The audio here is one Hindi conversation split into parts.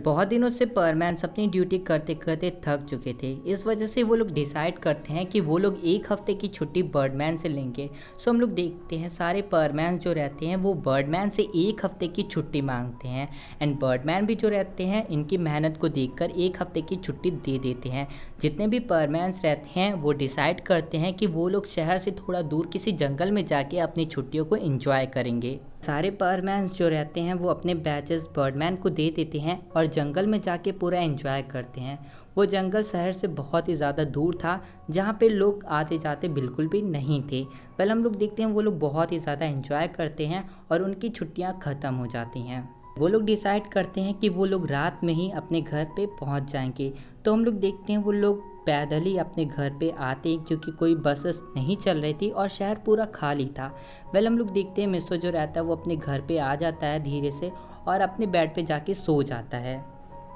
बहुत दिनों से परमैन्स अपनी ड्यूटी करते करते थक चुके थे। इस वजह से वो लोग डिसाइड करते हैं कि वो लोग एक हफ्ते की छुट्टी बर्डमैन से लेंगे। सो हम लोग देखते हैं सारे परमैन्स जो रहते हैं वो बर्डमैन से एक हफ्ते की छुट्टी मांगते हैं। एंड बर्डमैन भी जो रहते हैं इनकी मेहनत को देखकर एक हफ्ते की छुट्टी दे देते हैं। जितने भी परमैन्स रहते हैं वो डिसाइड करते हैं कि वो लोग शहर से थोड़ा दूर किसी जंगल में जाके अपनी छुट्टियों को एंजॉय करेंगे। सारे परमैन्स जो रहते हैं वो अपने बैचेस बर्डमैन को दे देते हैं और जंगल में जाके पूरा एंजॉय करते हैं। वो जंगल शहर से बहुत ही ज़्यादा दूर था, जहाँ पे लोग आते जाते बिल्कुल भी नहीं थे। हम लोग देखते हैं वो लोग बहुत ही ज़्यादा एंजॉय करते हैं और उनकी छुट्टियाँ ख़त्म हो जाती हैं। वो लोग डिसाइड करते हैं कि वो लोग रात में ही अपने घर पे पहुंच जाएंगे। तो हम लोग देखते हैं वो लोग पैदल ही अपने घर पे आते हैं, क्योंकि कोई बसेस नहीं चल रही थी और शहर पूरा खाली था। हम लोग देखते हैं मिसो जो रहता है वो अपने घर पे आ जाता है धीरे से और अपने बेड पे जाके सो जाता है।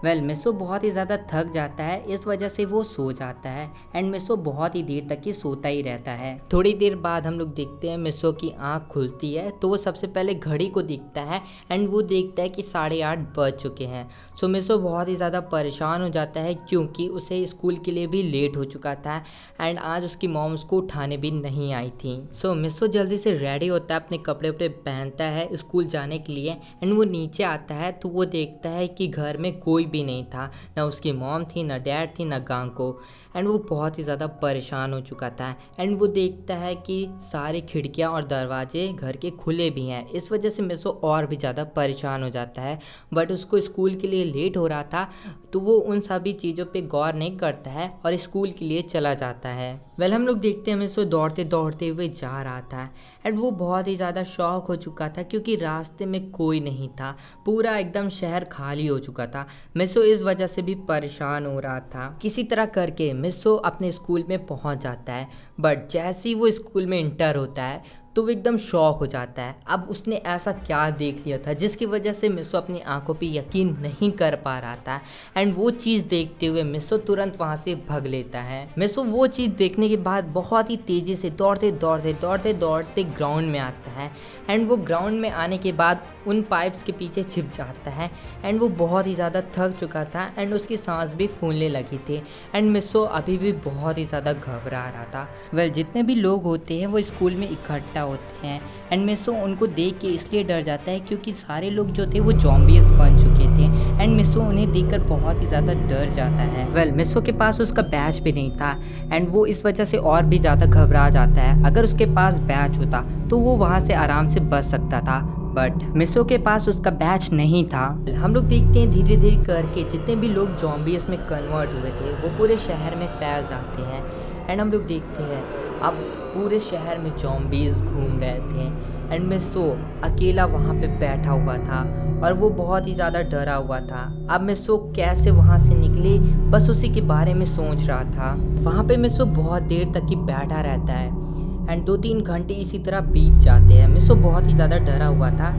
मिसो बहुत ही ज़्यादा थक जाता है, इस वजह से वो सो जाता है। एंड मिसो बहुत ही देर तक ही सोता ही रहता है। थोड़ी देर बाद हम लोग देखते हैं मिसो की आंख खुलती है, तो वो सबसे पहले घड़ी को देखता है एंड वो देखता है कि 8:30 बज चुके हैं। सो मिसो बहुत ही ज़्यादा परेशान हो जाता है, क्योंकि उसे स्कूल के लिए भी लेट हो चुका था एंड आज उसकी मॉम उसको उठाने भी नहीं आई थी। सो मिसो जल्दी से रेडी होता है, अपने कपड़े वपड़े पहनता है स्कूल जाने के लिए। एंड वो नीचे आता है तो वो देखता है कि घर में कोई भी नहीं था, ना उसकी मॉम थी, ना डैड थी, ना गांको। एंड वो बहुत ही ज़्यादा परेशान हो चुका था। एंड वो देखता है कि सारी खिड़कियां और दरवाजे घर के खुले भी हैं। इस वजह से मिसो और भी ज़्यादा परेशान हो जाता है। बट उसको स्कूल के लिए लेट हो रहा था, तो वो उन सभी चीज़ों पे गौर नहीं करता है और स्कूल के लिए चला जाता है। हम लोग देखते हैं मिसो दौड़ते दौड़ते हुए जा रहा था एंड वो बहुत ही ज़्यादा शॉक हो चुका था, क्योंकि रास्ते में कोई नहीं था, पूरा एकदम शहर खाली हो चुका था। मिसो इस वजह से भी परेशान हो रहा था। किसी तरह करके मिसो अपने स्कूल में पहुंच जाता है। बट जैसे ही वो स्कूल में इंटर होता है तो वो एकदम शॉक हो जाता है। अब उसने ऐसा क्या देख लिया था जिसकी वजह से मिसो अपनी आंखों पे यकीन नहीं कर पा रहा था। एंड वो चीज़ देखते हुए मिसो तुरंत वहाँ से भाग लेता है। मिसो वो चीज़ देखने के बाद बहुत ही तेज़ी से दौड़ते दौड़ते दौड़ते दौड़ते ग्राउंड में आता है। एंड वो ग्राउंड में आने के बाद उन पाइप्स के पीछे छिप जाता है। एंड वो बहुत ही ज़्यादा थक चुका था एंड उसकी सांस भी फूलने लगी थी। एंड मिसो अभी भी बहुत ही ज़्यादा घबरा रहा था। जितने भी लोग होते हैं वो स्कूल में इकट्ठा होते हैं एंड मिसो उनको देख के इसलिए डर जाता है, क्योंकि सारे लोग जो थे वो ज़ॉम्बीज़ बन चुके थे। एंड मिसो उन्हें देखकर बहुत ही ज़्यादा डर जाता है। मिसो के पास उसका बैच भी नहीं था एंड वो इस वजह से और भी ज़्यादा घबरा जाता है। अगर उसके पास बैच होता तो वो वहाँ से आराम से बच सकता था, बट मिसो के पास उसका बैच नहीं था। हम लोग देखते हैं धीरे धीरे करके जितने भी लोग ज़ॉम्बीज़ में कन्वर्ट हुए थे वो पूरे शहर में फैल जाते हैं। एंड हम लोग देखते हैं अब पूरे शहर में ज़ॉम्बीज़ घूम रहे थे एंड मिसो अकेला वहाँ पे बैठा हुआ था और वो बहुत ही ज़्यादा डरा हुआ था। अब मिसो कैसे वहाँ से निकले, बस उसी के बारे में सोच रहा था। वहाँ पे मिसो बहुत देर तक ही बैठा रहता है एंड 2-3 घंटे इसी तरह बीत जाते हैं। मिसो बहुत ही ज़्यादा डरा हुआ था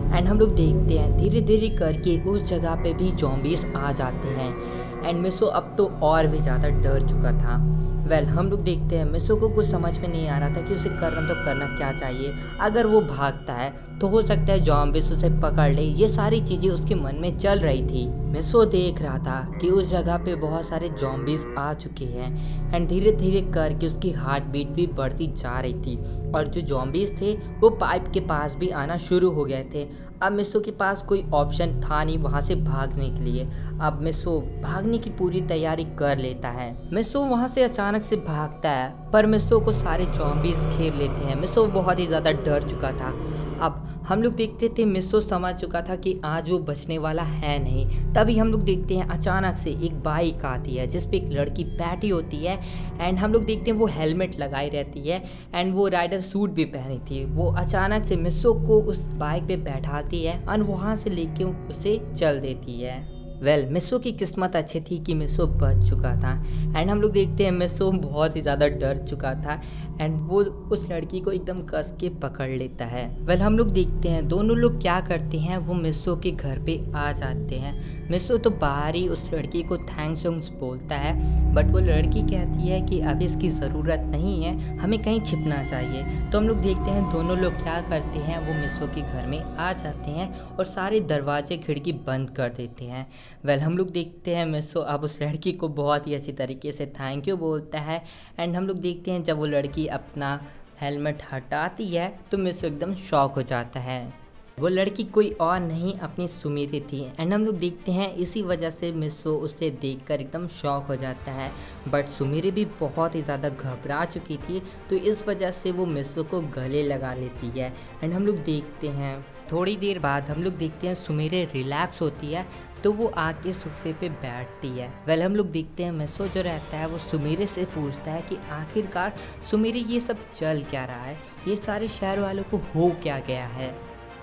एंड हम लोग देखते हैं धीरे धीरे करके उस जगह पे भी ज़ॉम्बीज़ आ जाते हैं एंड मिसो अब तो और भी ज़्यादा डर चुका था। हम लोग देखते हैं मिसो को कुछ समझ में नहीं आ रहा था कि उसे करना क्या चाहिए। अगर वो भागता है तो हो सकता है ज़ॉम्बीज़ उसे पकड़ ले, ये सारी चीज़ें उसके मन में चल रही थी। मिसो देख रहा था कि उस जगह पे बहुत सारे ज़ॉम्बीज़ आ चुके हैं एंड धीरे धीरे करके उसकी हार्ट बीट भी बढ़ती जा रही थी और जो ज़ॉम्बीज़ थे वो पाइप के पास भी आना शुरू हो गए थे। अब मिसो के पास कोई ऑप्शन था नहीं वहाँ से भागने के लिए। अब मिसो भागने की पूरी तैयारी कर लेता है। मिसो वहाँ से अचानक से भागता है पर मिसो को सारे ज़ॉम्बीज़ घेर लेते हैं। मिसो बहुत ही ज़्यादा डर चुका था। अब हम लोग देखते थे मिसो समझ चुका था कि आज वो बचने वाला है नहीं। तभी हम लोग देखते हैं अचानक से एक बाइक आती है जिस पे एक लड़की बैठी होती है एंड हम लोग देखते हैं वो हेलमेट लगाई रहती है एंड वो राइडर सूट भी पहनी थी। वो अचानक से मिसो को उस बाइक पे बैठाती है और वहाँ से लेके उसे चल देती है। मिसो की किस्मत अच्छी थी कि मिसो बच चुका था एंड हम लोग देखते हैं मिसो बहुत ही ज़्यादा डर चुका था एंड वो उस लड़की को एकदम कस के पकड़ लेता है। वेल हम लोग देखते हैं दोनों लोग क्या करते हैं, वो मिस्सो के घर पे आ जाते हैं। मिस्सो तो बाहर ही उस लड़की को थैंक्स बोलता है, बट वो लड़की कहती है कि अभी इसकी ज़रूरत नहीं है, हमें कहीं छिपना चाहिए। तो हम लोग देखते हैं दोनों लोग क्या करते हैं, वो मिस्सो के घर में आ जाते हैं और सारे दरवाजे खिड़की बंद कर देते हैं। वेल हम लोग देखते हैं मिस्सो अब उस लड़की को बहुत ही अच्छी तरीके से थैंक यू बोलता है। एंड हम लोग देखते हैं जब वो लड़की अपना हेलमेट हटाती है तो मिस्सो एकदम शॉक हो जाता है। वो लड़की कोई और नहीं अपनी सुमिरी थी। एंड हम लोग देखते हैं इसी वजह से मिस्सो उसे देखकर एकदम शॉक हो जाता है, बट सुमिरी भी बहुत ही ज़्यादा घबरा चुकी थी, तो इस वजह से वो मिस्सो को गले लगा लेती है। एंड हम लोग देखते हैं थोड़ी देर बाद हम लोग देखते हैं सुमिरी रिलैक्स होती है, तो वो आके सोफे पे बैठती है। वेल हम लोग देखते हैं मिस्सो जो रहता है वो सुमिरी से पूछता है कि आखिरकार सुमिरी ये सब चल क्या रहा है, ये सारे शहर वालों को हो क्या गया है।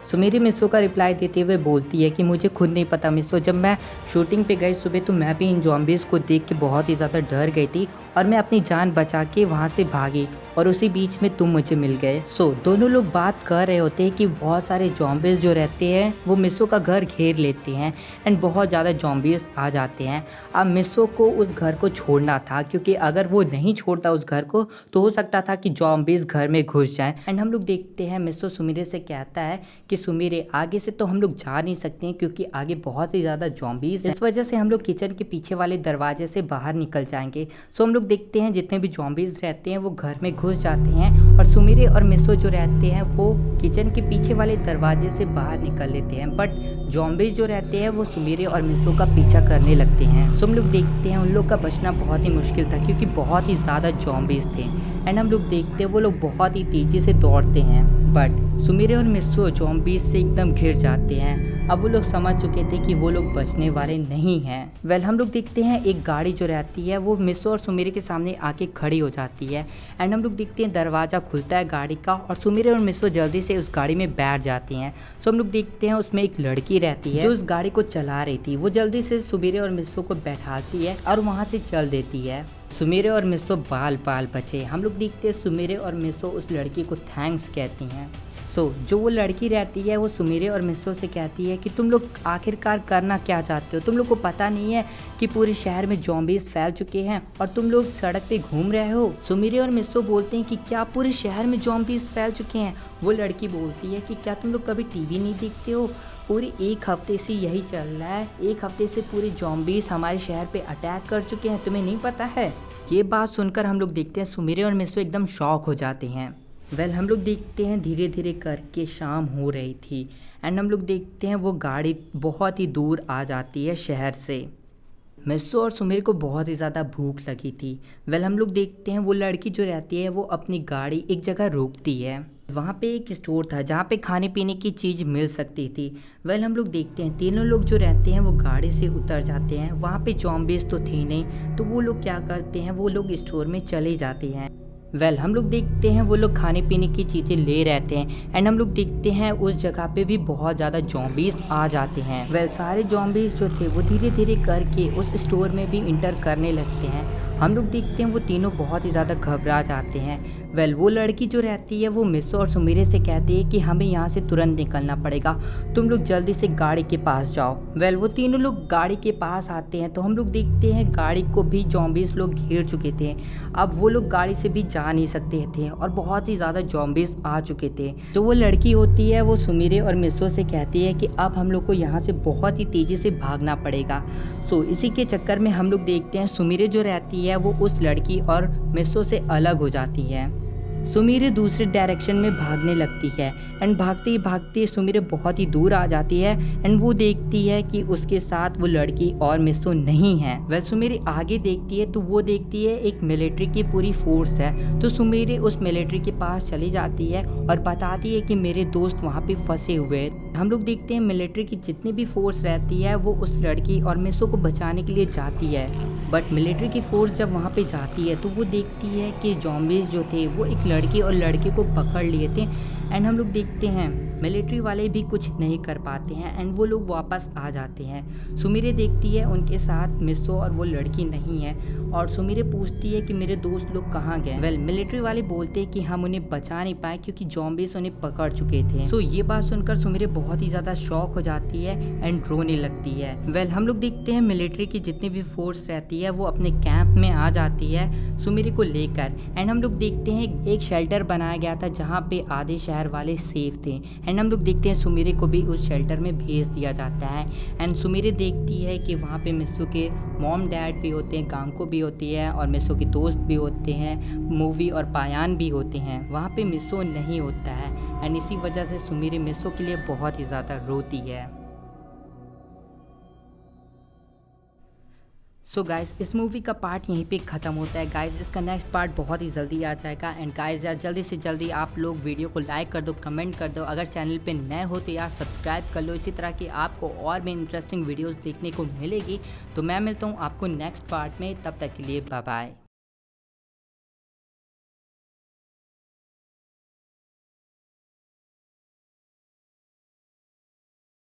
सुमिरी मिस्सो का रिप्लाई देते हुए बोलती है कि मुझे खुद नहीं पता मिस्सो, जब मैं शूटिंग पे गई सुबह तो मैं भी इन ज़ॉम्बीज़ को देख के बहुत ही ज़्यादा डर गई थी और मैं अपनी जान बचा के वहाँ से भागी और उसी बीच में तुम मुझे मिल गए। दोनों लोग बात कर रहे होते हैं कि बहुत सारे ज़ॉम्बीज़ जो रहते हैं वो मिस्सो का घर घेर लेते हैं एंड बहुत ज़्यादा ज़ॉम्बीज़ आ जाते हैं। अब मिस्सो को उस घर को छोड़ना था, क्योंकि अगर वो नहीं छोड़ता उस घर को तो हो सकता था कि ज़ॉम्बीज़ घर में घुस जाएं। एंड हम लोग देखते हैं मिस्सो सुमिरी से कहता है कि सुमिरी आगे से तो हम लोग जा नहीं सकते हैं क्योंकि आगे बहुत ही ज़्यादा ज़ॉम्बीज़ हैं, इस वजह से हम लोग किचन के पीछे वाले दरवाजे से बाहर निकल जाएंगे। हम लोग देखते हैं जितने भी ज़ॉम्बीज़ रहते हैं वो घर में घुस जाते हैं और सुमिरी और मिस्सो जो रहते हैं वो किचन के पीछे वाले दरवाजे से बाहर निकल लेते हैं, बट ज़ॉम्बीज़ जो रहते हैं वो सुमिरी और मिस्सो का पीछा करने लगते हैं। हम लोग देखते हैं उन लोग का बचना बहुत ही मुश्किल था क्योंकि बहुत ही ज़्यादा ज़ॉम्बीज़ थे। एंड हम लोग देखते हैं वो लोग बहुत ही तेज़ी से दौड़ते हैं, बट सुमिरी और मिस्सो ज़ॉम्बीज़ से एकदम घिर जाते हैं। अब वो लोग समझ चुके थे कि वो लोग बचने वाले नहीं हैं। वेल हम लोग देखते हैं एक गाड़ी जो रहती है वो मिस्सो और सुमिरी के सामने आके खड़ी हो जाती है। एंड हम लोग देखते हैं दरवाज़ा खुलता है गाड़ी का और सुमिरी और मिस्सो जल्दी से उस गाड़ी में बैठ जाती हैं। हम लोग देखते हैं उसमें एक लड़की रहती है जो उस गाड़ी को चला रही थी, वो जल्दी से सुमिरी और मिस्सो को बैठाती है और वहाँ से चल देती है। सुमिरी और मिस्सो बाल बाल बचे। हम लोग देखते हैं सुमिरी और मिस्सो उस लड़की को थैंक्स कहती हैं। जो वो लड़की रहती है वो सुमिरी और मिस्सो से कहती है कि तुम लोग आखिरकार करना क्या चाहते हो, तुम लोग को पता नहीं है कि पूरे शहर में ज़ॉम्बीज़ फैल चुके हैं और तुम लोग सड़क पे घूम रहे हो। सुमिरी और मिस्सो बोलते हैं कि क्या पूरे शहर में ज़ॉम्बीज़ फैल चुके हैं। वो लड़की बोलती है कि क्या तुम लोग कभी टीवी नहीं देखते हो, पूरे एक हफ्ते से यही चल रहा है, एक हफ्ते से पूरे ज़ॉम्बीज़ हमारे शहर पे अटैक कर चुके हैं, तुम्हें नहीं पता है। ये बात सुनकर हम लोग देखते हैं सुमिरी और मिस्सो एकदम शॉक हो जाते हैं। वेल हम लोग देखते हैं धीरे धीरे करके शाम हो रही थी एंड हम लोग देखते हैं वो गाड़ी बहुत ही दूर आ जाती है शहर से। मिस्सो और सुमिरी को बहुत ही ज़्यादा भूख लगी थी। वेल हम लोग देखते हैं वो लड़की जो रहती है वो अपनी गाड़ी एक जगह रोकती है। वहाँ पे एक स्टोर था जहाँ पे खाने पीने की चीज़ मिल सकती थी। वेल हम लोग देखते हैं तीनों लोग जो रहते हैं वो गाड़ी से उतर जाते हैं। वहाँ पे ज़ॉम्बीज़ तो थे नहीं, तो वो लोग क्या करते हैं, वो लोग स्टोर में चले जाते हैं। वेल हम लोग देखते हैं वो लोग खाने पीने की चीज़ें ले रहते हैं एंड हम लोग देखते हैं उस जगह पे भी बहुत ज़्यादा ज़ॉम्बीज़ आ जाते हैं। वेल सारे ज़ॉम्बीज़ जो थे वो धीरे धीरे करके उस स्टोर में भी इंटर करने लगते हैं। हम लोग देखते हैं वो तीनों बहुत ही ज़्यादा घबरा जाते हैं। वेल वो लड़की जो रहती है वो मिस्सो और सुमिरी से कहती है कि हमें यहाँ से तुरंत निकलना पड़ेगा, तुम लोग जल्दी से गाड़ी के पास जाओ। वेल वो तीनों लोग गाड़ी के पास आते हैं तो हम लोग देखते हैं गाड़ी को भी ज़ॉम्बीज़ लोग घेर चुके थे। अब वो लोग गाड़ी से भी जा नहीं सकते थे और बहुत ही ज़्यादा ज़ॉम्बीज़ आ चुके थे। जो वो लड़की होती है वो सुमिरी और मिस्सो से कहती है कि अब हम लोग को यहाँ से बहुत ही तेज़ी से भागना पड़ेगा। इसी के चक्कर में हम लोग देखते हैं सुमिरी जो रहती है वो उस लड़की और मिस्सो से अलग हो जाती है। सुमिरी दूसरे डायरेक्शन में भागने लगती है एंड भागते ही भागते सुमिरी बहुत ही दूर आ जाती है एंड वो देखती है कि उसके साथ वो लड़की और मिस्सो नहीं है। वह सुमिरी आगे देखती है तो वो देखती है एक मिलिट्री की पूरी फोर्स है। तो सुमिरी उस मिलिट्री के पास चली जाती है और बताती है कि मेरे दोस्त वहाँ पे फंसे हुए हैं। हम लोग देखते हैं मिलिट्री की जितनी भी फोर्स रहती है वो उस लड़की और मिस्सो को बचाने के लिए जाती है, बट मिलिट्री की फोर्स जब वहाँ पे जाती है तो वो देखती है कि ज़ॉम्बीज़ जो थे वो एक लड़की और लड़के को पकड़ लिए थे। एंड हम लोग देखते हैं मिलिट्री वाले भी कुछ नहीं कर पाते हैं एंड वो लोग वापस आ जाते हैं। सुमिरे देखती है उनके साथ मिसो और वो लड़की नहीं है और सुमिरे पूछती है कि मेरे दोस्त लोग कहाँ गए। वेल मिलिट्री वाले बोलते हैं कि हम उन्हें बचा नहीं पाए क्योंकि ज़ॉम्बीज उन्हें पकड़ चुके थे। सो ये बात सुनकर सुमिरे बहुत ही ज़्यादा शॉक हो जाती है एंड रोने लगती है। वेल हम लोग देखते हैं मिलिट्री की जितनी भी फोर्स रहती है वो अपने कैंप में आ जाती है सुमिरे को लेकर एंड हम लोग देखते हैं एक शेल्टर बनाया गया था जहाँ पे आधे शहर वाले सेफ थे एंड हम लोग देखते हैं सुमिरे को भी उस शेल्टर में भेज दिया जाता है एंड सुमिरे देखती है कि वहाँ पे मिसो के मॉम डैड भी होते हैं, गांको भी होती है और मिसो के दोस्त भी होते हैं, मूवी और पायान भी होते हैं। वहाँ पे मिसो नहीं होता है एंड इसी वजह से सुमिरे मिसो के लिए बहुत ही ज़्यादा रोती है। सो गाइस इस मूवी का पार्ट यहीं पे ख़त्म होता है। गाइस इसका नेक्स्ट पार्ट बहुत ही जल्दी आ जाएगा एंड गाइस यार जल्दी से जल्दी आप लोग वीडियो को लाइक कर दो, कमेंट कर दो। अगर चैनल पे नए हो तो यार सब्सक्राइब कर लो, इसी तरह की आपको और भी इंटरेस्टिंग वीडियोस देखने को मिलेगी। तो मैं मिलता हूँ आपको नेक्स्ट पार्ट में, तब तक के लिए बाय बाय।